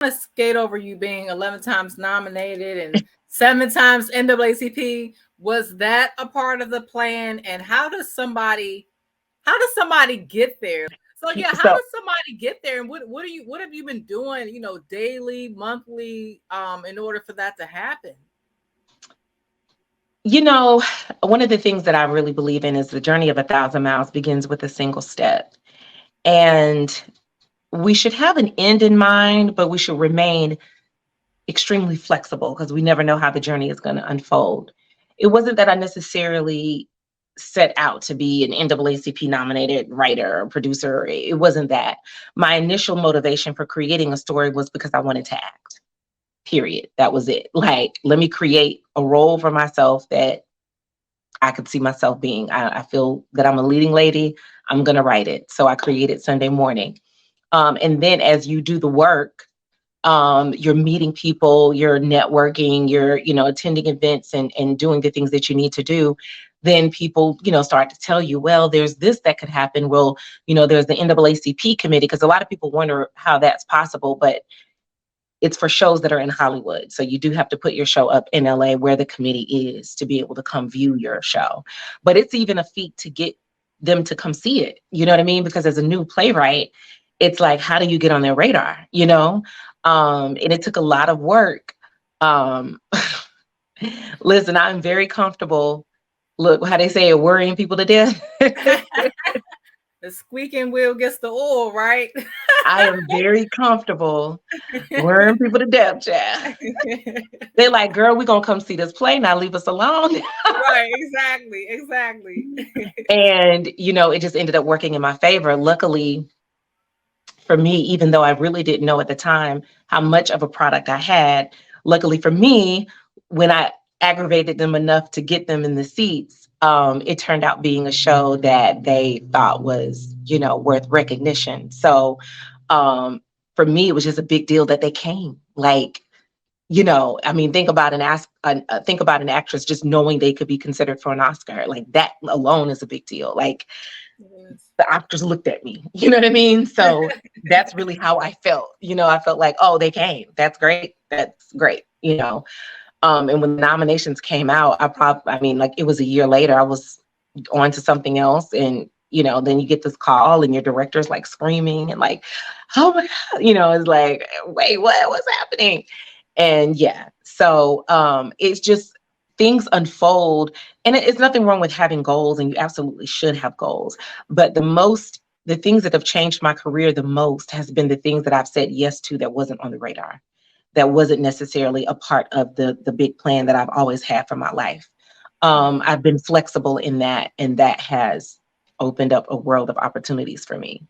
to skate over you being 11 times nominated and 7 times NAACP. Was that a part of the plan? And how does somebody get there? So yeah, how So, does somebody get there? And what have you been doing, daily, monthly, in order for that to happen? you know, one of the things that I really believe in is the journey of 1,000 miles begins with a single step. And we should have an end in mind, but we should remain extremely flexible because we never know how the journey is going to unfold. It wasn't that I necessarily set out to be an NAACP nominated writer or producer. It wasn't that. My initial motivation for creating a story was because I wanted to act. Period. That was it. Like, let me create a role for myself that I could see myself being. I feel that I'm a leading lady. I'm going to write it. So I created Sunday Morning. And then as you do the work, you're meeting people, you're networking, you're, attending events and doing the things that you need to do. Then people, start to tell you, well, there's this that could happen. Well, there's the NAACP committee, because a lot of people wonder how that's possible, but it's for shows that are in Hollywood. So you do have to put your show up in LA where the committee is to be able to come view your show. But it's even a feat to get them to come see it. You know what I mean? Because as a new playwright, it's like, how do you get on their radar? And it took a lot of work. Um, Listen, I'm very comfortable. Look, how they say it, worrying people to death. The squeaking wheel gets the oil, right? I am very comfortable worrying people to death, child. They're like, girl, we're gonna come see this play now, leave us alone. Right, exactly, exactly. And it just ended up working in my favor. Luckily for me, even though I really didn't know at the time how much of a product I had, luckily for me, when I aggravated them enough to get them in the seats, it turned out being a show that they thought was, worth recognition. So um, for me, it was just a big deal that they came. Like, I mean, think about an actress just knowing they could be considered for an Oscar. Like, that alone is a big deal. Like, Yes. the actors looked at me, you know what I mean? So that's really how I felt. I felt like, oh, they came. That's great. That's great. And when the nominations came out, I mean, like, it was a year later, I was on to something else. And, then you get this call and your director's like screaming and like, oh my God, it's like, wait, what's happening? And yeah, so it's just things unfold, and it's nothing wrong with having goals, and you absolutely should have goals. But the things that have changed my career the most has been the things that I've said yes to that wasn't on the radar, that wasn't necessarily a part of the big plan that I've always had for my life. I've been flexible in that, and that has opened up a world of opportunities for me.